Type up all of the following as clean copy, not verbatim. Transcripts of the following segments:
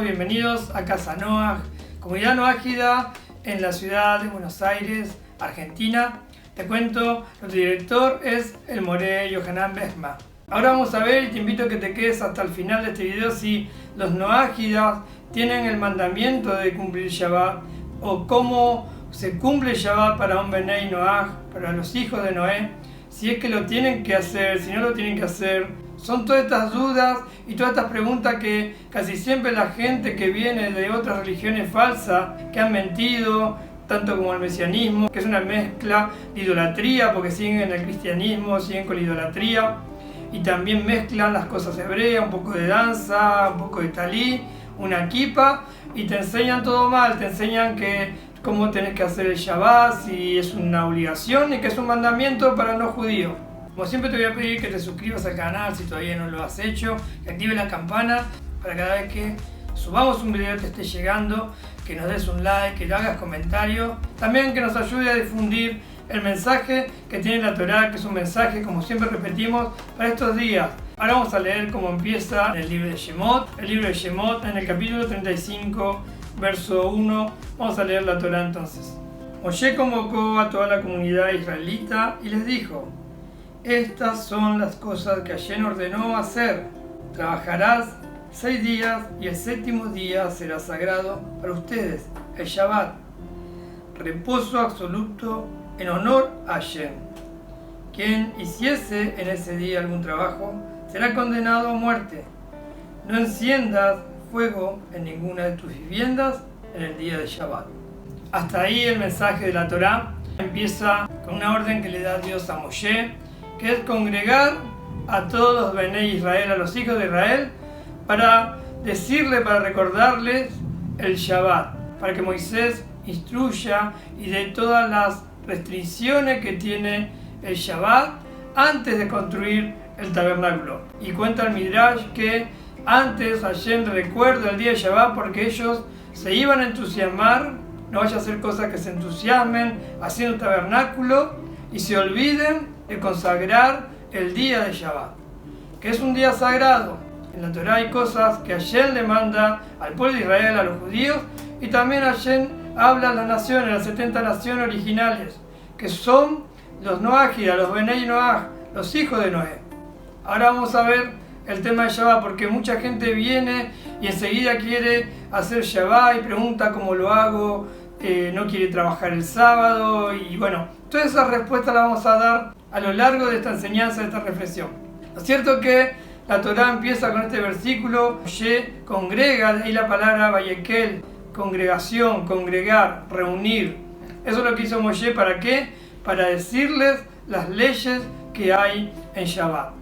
todos, bienvenidos a Casa Noaj, comunidad noágida en la ciudad de Buenos Aires, Argentina. Te cuento, nuestro director es el Moré Yohanan Besma. Ahora vamos a ver y te invito a que te quedes hasta el final de este video si los noágidas tienen el mandamiento de cumplir Shabbat o cómo se cumple Shabbat para un Benei Noaj, para los hijos de Noé, si es que lo tienen que hacer, si no lo tienen que hacer. Son todas estas dudas y todas estas preguntas que casi siempre la gente que viene de otras religiones falsas, que han mentido, tanto como el mesianismo, que es una mezcla de idolatría, porque siguen en el cristianismo, siguen con la idolatría, y también mezclan las cosas hebreas, un poco de danza, un poco de talí, una kipa, y te enseñan todo mal, te enseñan que cómo tenés que hacer el Shabbat, si es una obligación y que es un mandamiento para no judíos. Como siempre te voy a pedir que te suscribas al canal si todavía no lo has hecho, que actives la campana para cada vez que subamos un video te esté llegando, que nos des un like, que le hagas comentarios, también que nos ayude a difundir el mensaje que tiene la Torá, que es un mensaje, como siempre repetimos, para estos días. Ahora vamos a leer cómo empieza en el libro de Shemot, en el capítulo 35, verso 1, vamos a leer la Torá entonces. Moshe convocó a toda la comunidad israelita y les dijo: estas son las cosas que Hashem ordenó hacer. Trabajarás 6 días y el séptimo día será sagrado para ustedes, el Shabbat, reposo absoluto en honor a Hashem. Quien hiciese en ese día algún trabajo será condenado a muerte. No enciendas fuego en ninguna de tus viviendas en el día de Shabbat. Hasta ahí el mensaje de la Torá. Empieza con una orden que le da Dios a Moshe, que es congregar a todos los Benei Israel, a los hijos de Israel, para decirle, para recordarles el Shabbat, para que Moisés instruya y dé todas las restricciones que tiene el Shabbat antes de construir el tabernáculo. Y cuenta el Midrash que antes Hashem recuerda el día de Shabbat porque ellos se iban a entusiasmar, no vaya a hacer cosas que se entusiasmen haciendo un tabernáculo y se olviden de consagrar el día de Shabbat, que es un día sagrado. En la Torá hay cosas que Hashem le manda al pueblo de Israel, a los judíos, y también Hashem habla a las naciones, las 70 naciones originales, que son los noágidas, los Benei Noaj, los hijos de Noé. Ahora vamos a ver el tema de Shabbat, porque mucha gente viene y enseguida quiere hacer Shabbat y pregunta cómo lo hago, no quiere trabajar el sábado, y bueno, todas esas respuestas las vamos a dar a lo largo de esta enseñanza, de esta reflexión. Lo cierto que la Torá empieza con este versículo, Moshe congrega, de ahí la palabra Vayekel, congregación, congregar, reunir. Eso es lo que hizo Moshe, ¿para qué? Para decirles las leyes que hay en Shabbat.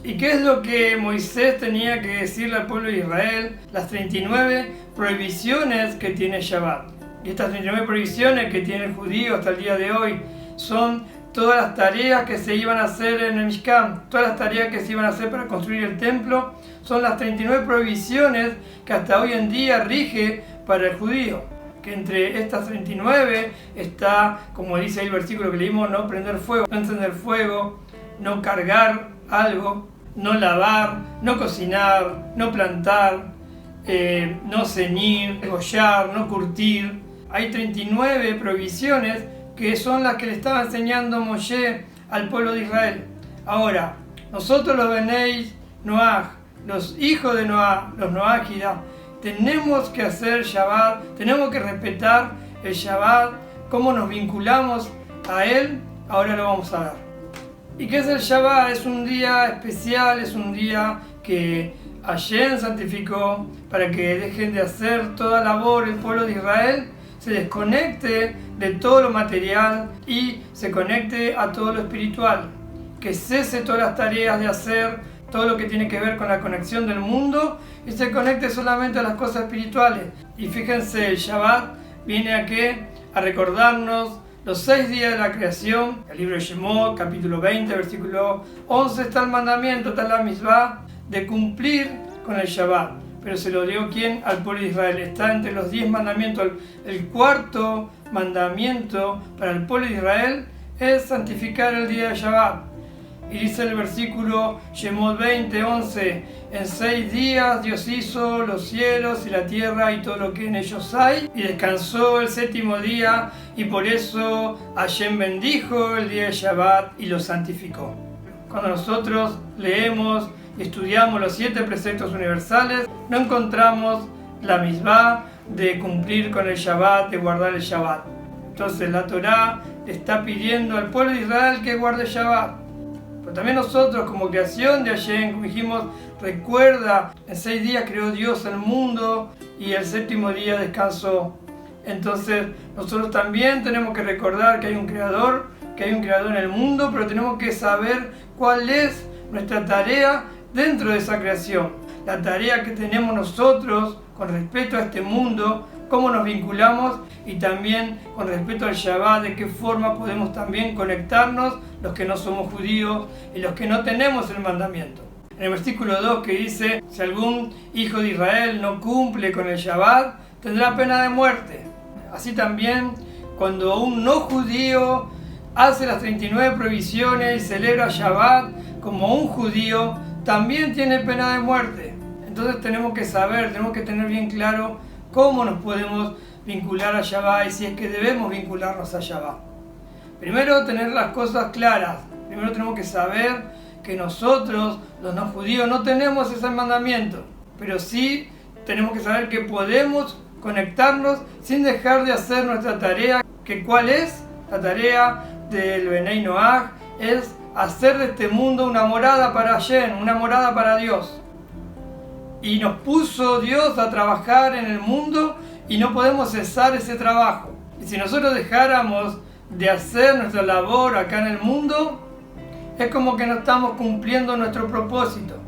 ¿Y qué es lo que Moisés tenía que decirle al pueblo de Israel? Las 39 prohibiciones que tiene Shabbat. Y estas 39 prohibiciones que tiene el judío hasta el día de hoy son todas las tareas que se iban a hacer en el Mishkan, todas las tareas que se iban a hacer para construir el templo, son las 39 prohibiciones que hasta hoy en día rige para el judío. Que entre estas 39 está, como dice el versículo que leímos, no prender fuego, no encender fuego, no cargar algo, no lavar, no cocinar, no plantar, no ceñir, degollar, no curtir. Hay 39 prohibiciones que son las que le estaba enseñando Moshe al pueblo de Israel. Ahora, nosotros los Benei Noaj, los hijos de Noah, los noágidas, tenemos que hacer Shabbat, tenemos que respetar el Shabbat, cómo nos vinculamos a él, ahora lo vamos a ver. ¿Y qué es el Shabbat? Es un día especial, es un día que Hashem santificó para que dejen de hacer toda labor el pueblo de Israel, se desconecte de todo lo material y se conecte a todo lo espiritual, que cese todas las tareas de hacer todo lo que tiene que ver con la conexión del mundo y se conecte solamente a las cosas espirituales. Y fíjense, el Shabbat viene a recordarnos los 6 días de la creación. El libro de Shemot, capítulo 20, versículo 11, está el mandamiento, está la misbah de cumplir con el Shabbat. Pero se lo dio ¿quién? Al pueblo de Israel. Está entre los 10 mandamientos. El cuarto mandamiento para el pueblo de Israel es santificar el día de Shabbat. Y dice el versículo Shemot 20:11, en 6 días Dios hizo los cielos y la tierra y todo lo que en ellos hay, y descansó el 7º día, y por eso Hashem bendijo el día de Shabbat y lo santificó. Cuando nosotros leemos y estudiamos los 7 preceptos universales, no encontramos la misbah de cumplir con el Shabbat, de guardar el Shabbat. Entonces la Torá está pidiendo al pueblo de Israel que guarde el Shabbat. Pero también nosotros, como creación de Hashem, como dijimos, recuerda, en 6 días creó Dios el mundo y el 7º día descansó. Entonces nosotros también tenemos que recordar que hay un creador en el mundo, pero tenemos que saber cuál es nuestra tarea dentro de esa creación. La tarea que tenemos nosotros con respecto a este mundo, cómo nos vinculamos, y también con respecto al Shabbat, de qué forma podemos también conectarnos los que no somos judíos y los que no tenemos el mandamiento. En el versículo 2 que dice, si algún hijo de Israel no cumple con el Shabbat, tendrá pena de muerte. Así también, cuando un no judío hace las 39 prohibiciones y celebra Shabbat como un judío, también tiene pena de muerte. Entonces tenemos que saber, tenemos que tener bien claro cómo nos podemos vincular a Shabbat y si es que debemos vincularnos a Shabbat. Primero, tener las cosas claras. Primero tenemos que saber que nosotros, los no judíos, no tenemos ese mandamiento, pero sí tenemos que saber que podemos conectarnos sin dejar de hacer nuestra tarea. Que ¿cuál es? La tarea del Benei Noach es hacer de este mundo una morada para Hashem, una morada para Dios. Y nos puso Dios a trabajar en el mundo y no podemos cesar ese trabajo. Y si nosotros dejáramos de hacer nuestra labor acá en el mundo, es como que no estamos cumpliendo nuestro propósito.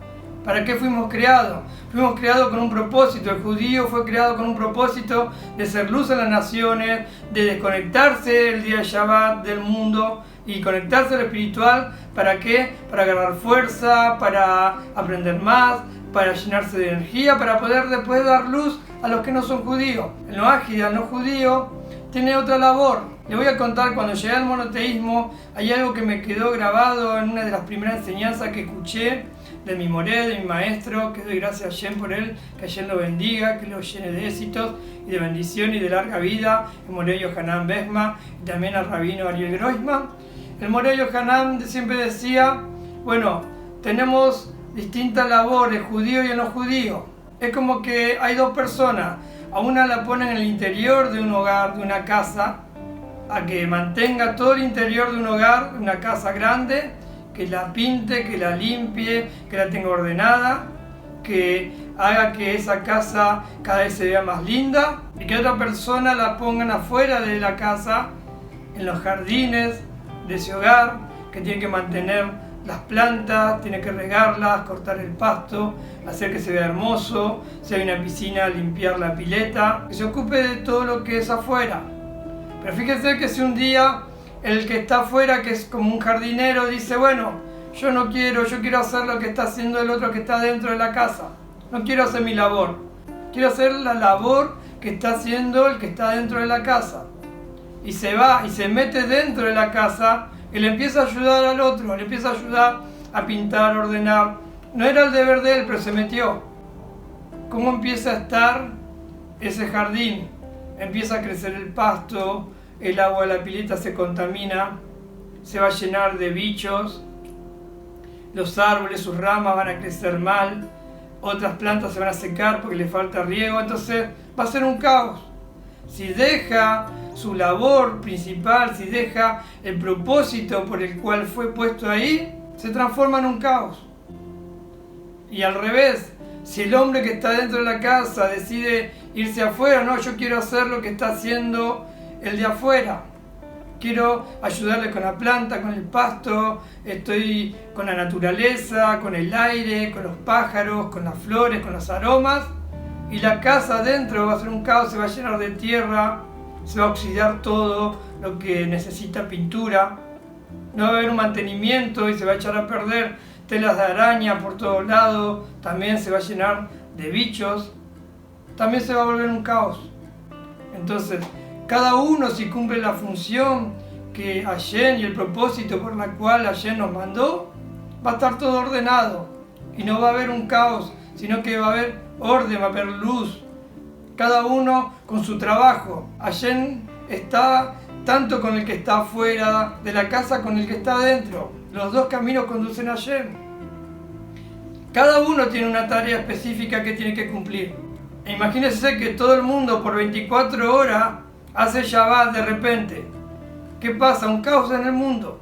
¿Para qué fuimos creados? Fuimos creados con un propósito. El judío fue creado con un propósito de ser luz a las naciones, de desconectarse el día de Shabbat del mundo y conectarse al espiritual. ¿Para qué? Para agarrar fuerza, para aprender más, para llenarse de energía, para poder después dar luz a los que no son judíos. El noágida, el no judío, tiene otra labor. Le voy a contar, cuando llegué al monoteísmo, hay algo que me quedó grabado en una de las primeras enseñanzas que escuché de mi moré, de mi maestro, que doy gracias a Hashem por él, que Hashem lo bendiga, que lo llene de éxitos y de bendición y de larga vida, el moré Yohanan Besma, y también al rabino Ariel Groisman. El moré Yohanan siempre decía, bueno, tenemos distintas labores, judío y el no judío. Es como que hay dos personas, a una la ponen en el interior de un hogar, de una casa, a que mantenga todo el interior de un hogar, de una casa grande, que la pinte, que la limpie, que la tenga ordenada, que haga que esa casa cada vez se vea más linda, y que otra persona la pongan afuera de la casa, en los jardines de ese hogar, que tiene que mantener las plantas, tiene que regarlas, cortar el pasto, hacer que se vea hermoso, si hay una piscina, limpiar la pileta, que se ocupe de todo lo que es afuera. Pero fíjense que si un día el que está afuera, que es como un jardinero, dice, bueno, yo quiero hacer lo que está haciendo el otro que está dentro de la casa, no quiero hacer mi labor, quiero hacer la labor que está haciendo el que está dentro de la casa, y se va y se mete dentro de la casa y le empieza a ayudar al otro, le empieza a ayudar a pintar, a ordenar. No era el deber de él, pero se metió. ¿Cómo empieza a estar ese jardín? Empieza a crecer el pasto, el agua de la pileta se contamina, se va a llenar de bichos, los árboles, sus ramas van a crecer mal, otras plantas se van a secar porque le falta riego, entonces va a ser un caos. Si deja su labor principal, si deja el propósito por el cual fue puesto ahí, se transforma en un caos. Y al revés, si el hombre que está dentro de la casa decide irse afuera, no, yo quiero hacer lo que está haciendo el de afuera, quiero ayudarle con la planta, con el pasto, estoy con la naturaleza, con el aire, con los pájaros, con las flores, con los aromas, y la casa adentro va a ser un caos, se va a llenar de tierra, se va a oxidar todo lo que necesita pintura, no va a haber un mantenimiento y se va a echar a perder telas de araña por todos lados, también se va a llenar de bichos, también se va a volver un caos. Entonces, cada uno, si cumple la función que Hashem y el propósito por la cual Hashem nos mandó, va a estar todo ordenado y no va a haber un caos, sino que va a haber orden, va a haber luz, cada uno con su trabajo. Hashem está tanto con el que está afuera de la casa con el que está adentro. Los dos caminos conducen a Hashem. Cada uno tiene una tarea específica que tiene que cumplir. E imagínense que todo el mundo por 24 horas hace Shabbat de repente. ¿Qué pasa? Un caos en el mundo.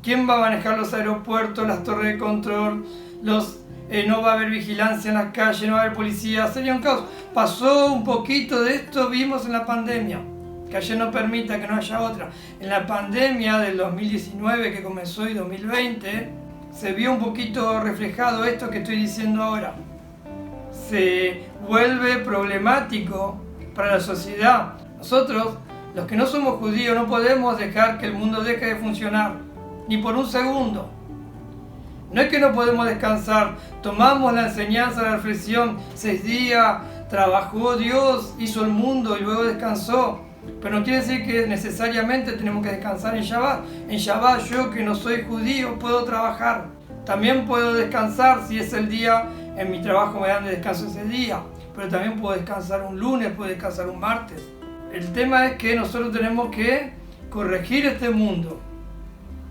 ¿Quién va a manejar los aeropuertos, las torres de control? No va a haber vigilancia en las calles, no va a haber policía. Sería un caos. Pasó un poquito de esto, vimos en la pandemia. Que ayer no permita que no haya otra. En la pandemia del 2019 que comenzó y 2020, se vio un poquito reflejado esto que estoy diciendo ahora. Se vuelve problemático para la sociedad. Nosotros, los que no somos judíos, no podemos dejar que el mundo deje de funcionar, ni por un segundo. No es que no podemos descansar, tomamos la enseñanza, la reflexión, 6 días, trabajó Dios, hizo el mundo y luego descansó. Pero no quiere decir que necesariamente tenemos que descansar en Shabbat. En Shabbat yo que no soy judío puedo trabajar. También puedo descansar si es el día, en mi trabajo me dan de descanso ese día. Pero también puedo descansar un lunes, puedo descansar un martes. El tema es que nosotros tenemos que corregir este mundo.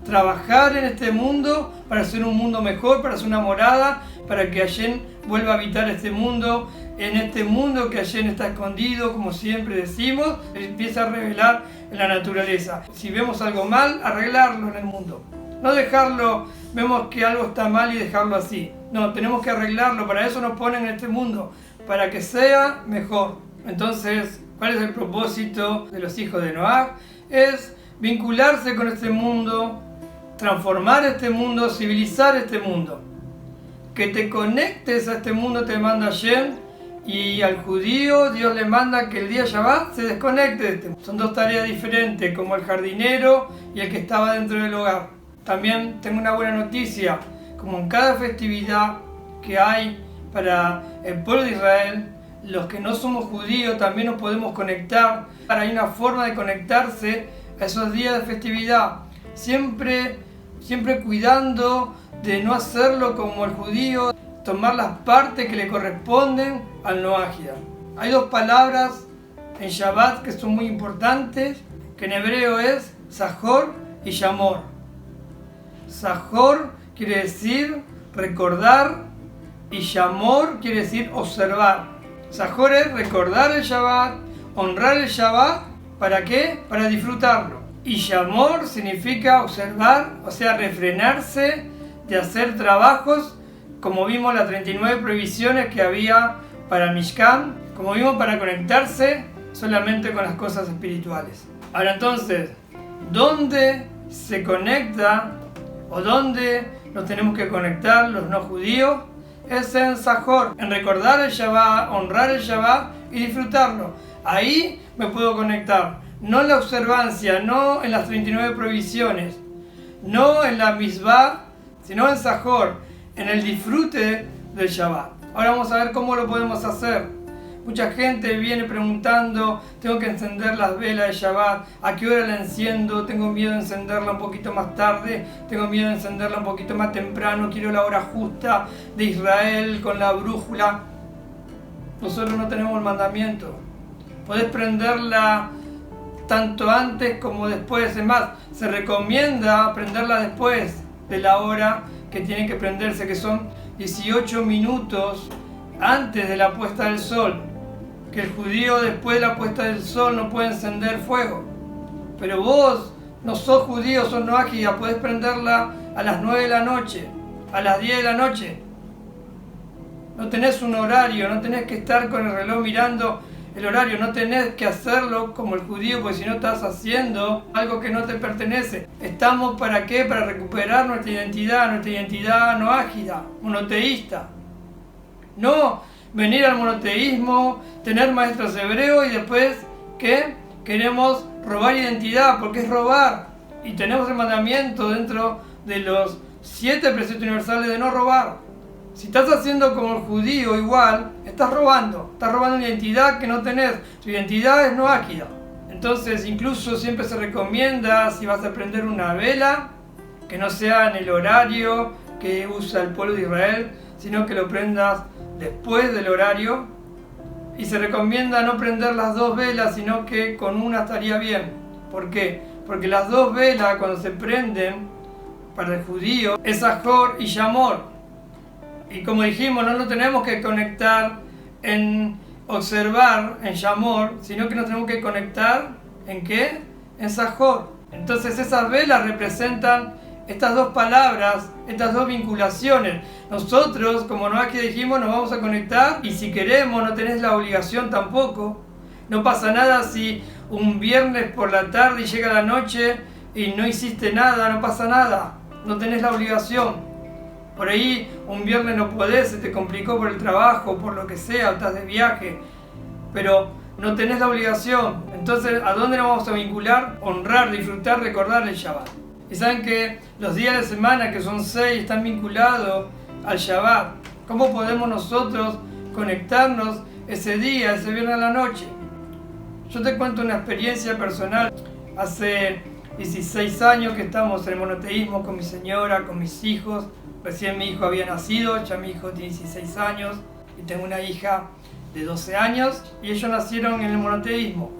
Trabajar en este mundo para hacer un mundo mejor, para hacer una morada, para que Hashem vuelva a habitar este mundo. En este mundo que Hashem está escondido, como siempre decimos, empieza a revelar en la naturaleza. Si vemos algo mal, arreglarlo en el mundo. No dejarlo, vemos que algo está mal y dejarlo así. No, tenemos que arreglarlo, para eso nos ponen en este mundo, para que sea mejor. Entonces, ¿cuál es el propósito de los hijos de Noaj? Es vincularse con este mundo, transformar este mundo, civilizar este mundo. Que te conectes a este mundo te manda Hashem, y al judío Dios le manda que el día Shabbat se desconecte de este mundo. Son dos tareas diferentes, como el jardinero y el que estaba dentro del hogar. También tengo una buena noticia, como en cada festividad que hay para el pueblo de Israel, los que no somos judíos también nos podemos conectar. Hay una forma de conectarse a esos días de festividad, siempre cuidando de no hacerlo como el judío, tomar las partes que le corresponden al Noágida. Hay dos palabras en Shabbat que son muy importantes, que en hebreo es Zahor y Shamor. Zahor quiere decir recordar y Shamor quiere decir observar. Zahor es recordar el Shabbat, honrar el Shabbat, ¿para qué? Para disfrutarlo. Y Shamor significa observar, o sea, refrenarse de hacer trabajos, como vimos las 39 prohibiciones que había para el Mishkan, como vimos para conectarse solamente con las cosas espirituales. Ahora entonces, ¿dónde se conecta o dónde nos tenemos que conectar los no judíos? Es en Zahor, en recordar el Shabbat, honrar el Shabbat y disfrutarlo. Ahí me puedo conectar, no en la observancia, no en las 39 prohibiciones, no en la misbah, sino en Zahor, en el disfrute del Shabbat. Ahora vamos a ver cómo lo podemos hacer. Mucha gente viene preguntando, tengo que encender las velas de Shabbat, ¿a qué hora la enciendo? Tengo miedo de encenderla un poquito más tarde, tengo miedo de encenderla un poquito más temprano, quiero la hora justa de Israel con la brújula. Nosotros no tenemos el mandamiento. Podés prenderla tanto antes como después. Es más, se recomienda prenderla después de la hora que tienen que prenderse, que son 18 minutos antes de la puesta del sol. Que el judío después de la puesta del sol no puede encender fuego. Pero vos no sos judío, sos noágida, podés prenderla a las 9 de la noche, a las 10 de la noche. No tenés un horario, no tenés que estar con el reloj mirando el horario, no tenés que hacerlo como el judío, porque si no estás haciendo algo que no te pertenece. ¿Estamos para qué? Para recuperar nuestra identidad noágida, monoteísta. No venir al monoteísmo, tener maestros hebreos y después, ¿qué? Queremos robar identidad, porque es robar. Y tenemos el mandamiento dentro de los 7 preceptos universales de no robar. Si estás haciendo como el judío igual, estás robando una identidad que no tenés. Tu identidad es noágida. Entonces, incluso siempre se recomienda, si vas a prender una vela, que no sea en el horario que usa el pueblo de Israel, sino que lo prendas después del horario. Y se recomienda no prender las 2 velas, sino que con una estaría bien. ¿Por qué? Porque las 2 velas, cuando se prenden, para el judío, es Zahor y Shamor. Y como dijimos, no lo tenemos que conectar en observar, en Shamor, sino que nos tenemos que conectar ¿en qué? En Zahor. Entonces esas velas representan estas 2 palabras, estas 2 vinculaciones. Nosotros, como aquí dijimos, nos vamos a conectar, y si queremos, no tenés la obligación tampoco. No pasa nada si un viernes por la tarde y llega la noche y no hiciste nada, no pasa nada. No tenés la obligación. Por ahí un viernes no podés, se te complicó por el trabajo, por lo que sea, o estás de viaje, pero no tenés la obligación. Entonces, ¿a dónde nos vamos a vincular? Honrar, disfrutar, recordar el Shabbat. Y saben que los días de semana, que son 6, están vinculados al Shabbat. ¿Cómo podemos nosotros conectarnos ese día, ese viernes a la noche? Yo te cuento una experiencia personal. Hace 16 años que estamos en el monoteísmo con mi señora, con mis hijos. Recién mi hijo había nacido, ya mi hijo tiene 16 años y tengo una hija de 12 años y ellos nacieron en el monoteísmo.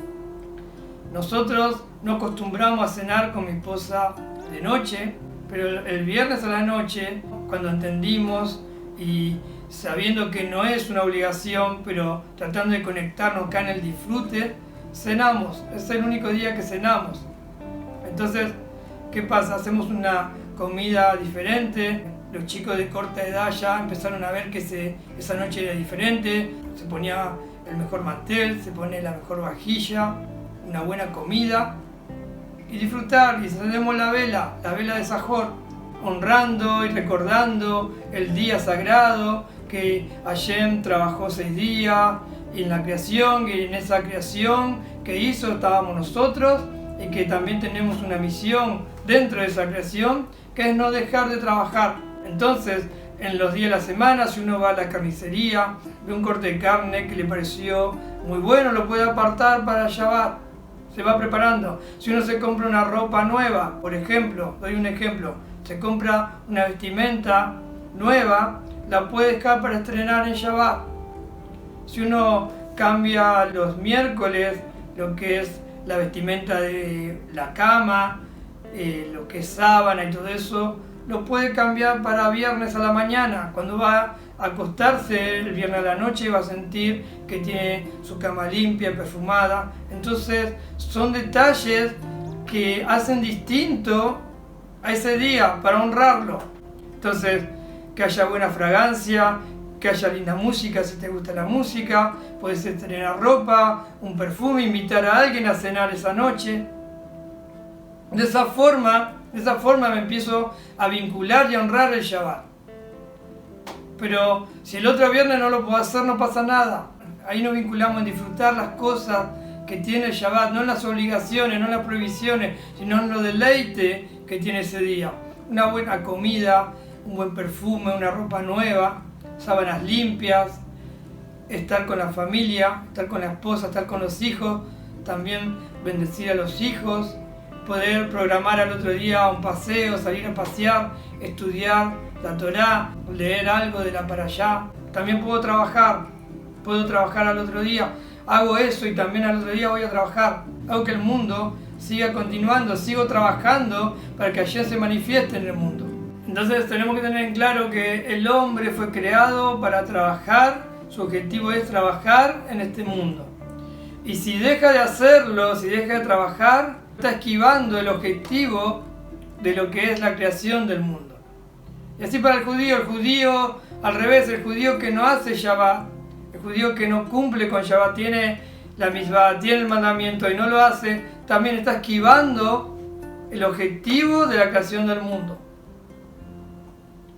Nosotros no acostumbramos a cenar con mi esposa de noche, pero el viernes a la noche, cuando entendimos y sabiendo que no es una obligación, pero tratando de conectarnos acá en el disfrute, cenamos. Es el único día que cenamos. Entonces, ¿qué pasa? Hacemos una comida diferente. Los chicos de corta edad ya empezaron a ver que esa noche era diferente. Se ponía el mejor mantel, se pone la mejor vajilla, una buena comida y disfrutar. Y encendemos la vela de Zahor, honrando y recordando el día sagrado que Hashem trabajó 6 días en la creación, y en esa creación que hizo estábamos nosotros, y que también tenemos una misión dentro de esa creación, que es no dejar de trabajar. Entonces, en los días de la semana, si uno va a la carnicería, ve un corte de carne que le pareció muy bueno, lo puede apartar para Shabbat. Se va preparando. Si uno se compra una ropa nueva, por ejemplo, doy un ejemplo, se compra una vestimenta nueva, la puede dejar para estrenar en Shabbat. Si uno cambia los miércoles lo que es la vestimenta de la cama, lo que es sábana y todo eso, lo puede cambiar para viernes a la mañana. Cuando va a acostarse el viernes a la noche va a sentir que tiene su cama limpia, perfumada. Entonces son detalles que hacen distinto a ese día para honrarlo. Entonces, que haya buena fragancia, que haya linda música si te gusta la música, puedes estrenar ropa, un perfume, invitar a alguien a cenar esa noche. De esa forma me empiezo a vincular y a honrar el Shabbat. Pero si el otro viernes no lo puedo hacer, no pasa nada. Ahí nos vinculamos en disfrutar las cosas que tiene el Shabbat, no en las obligaciones, no en las prohibiciones, sino en lo deleite que tiene ese día. Una buena comida, un buen perfume, una ropa nueva, sábanas limpias, estar con la familia, estar con la esposa, estar con los hijos, también bendecir a los hijos, poder programar al otro día un paseo, salir a pasear, estudiar la Torá, leer algo de la Parashá. También puedo trabajar al otro día, hago eso y también al otro día voy a trabajar. Hago que el mundo siga continuando, sigo trabajando para que Hashem se manifieste en el mundo. Entonces tenemos que tener en claro que el hombre fue creado para trabajar, su objetivo es trabajar en este mundo. Y si deja de hacerlo, si deja de trabajar, está esquivando el objetivo de lo que es la creación del mundo. Y así para el judío al revés, el judío que no hace Shabbat, el judío que no cumple con Shabbat, tiene la misma, tiene el mandamiento y no lo hace, también está esquivando el objetivo de la creación del mundo.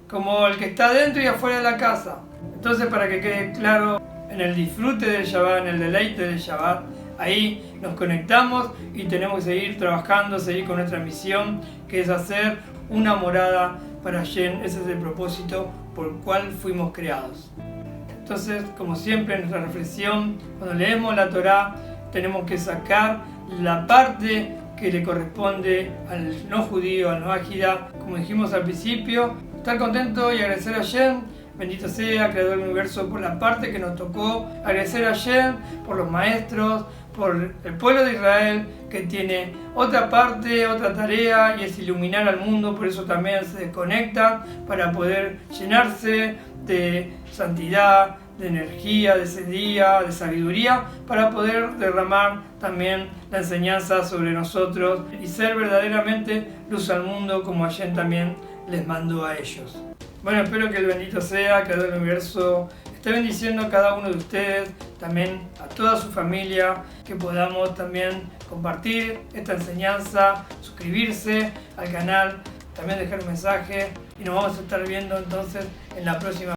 Como el que está dentro y afuera de la casa. Entonces, para que quede claro, en el disfrute del Shabbat, en el deleite del Shabbat, ahí nos conectamos y tenemos que seguir trabajando, seguir con nuestra misión, que es hacer una morada para Hashem. Ese es el propósito por el cual fuimos creados. Entonces, como siempre en nuestra reflexión, cuando leemos la Torá, tenemos que sacar la parte que le corresponde al no judío, al no Ajida, como dijimos al principio. Estar contento y agradecer a Hashem, bendito sea, creador del universo, por la parte que nos tocó. Agradecer a Hashem por los maestros, por el pueblo de Israel, que tiene otra parte, otra tarea, y es iluminar al mundo. Por eso también se desconectan, para poder llenarse de santidad, de energía, de ese día, de sabiduría, para poder derramar también la enseñanza sobre nosotros y ser verdaderamente luz al mundo, como Hashem también les mandó a ellos. Bueno, espero que el bendito sea, creador del universo, esté bendiciendo a cada uno de ustedes, también a toda su familia, que podamos también compartir esta enseñanza, suscribirse al canal, también dejar un mensaje, y nos vamos a estar viendo entonces en la próxima.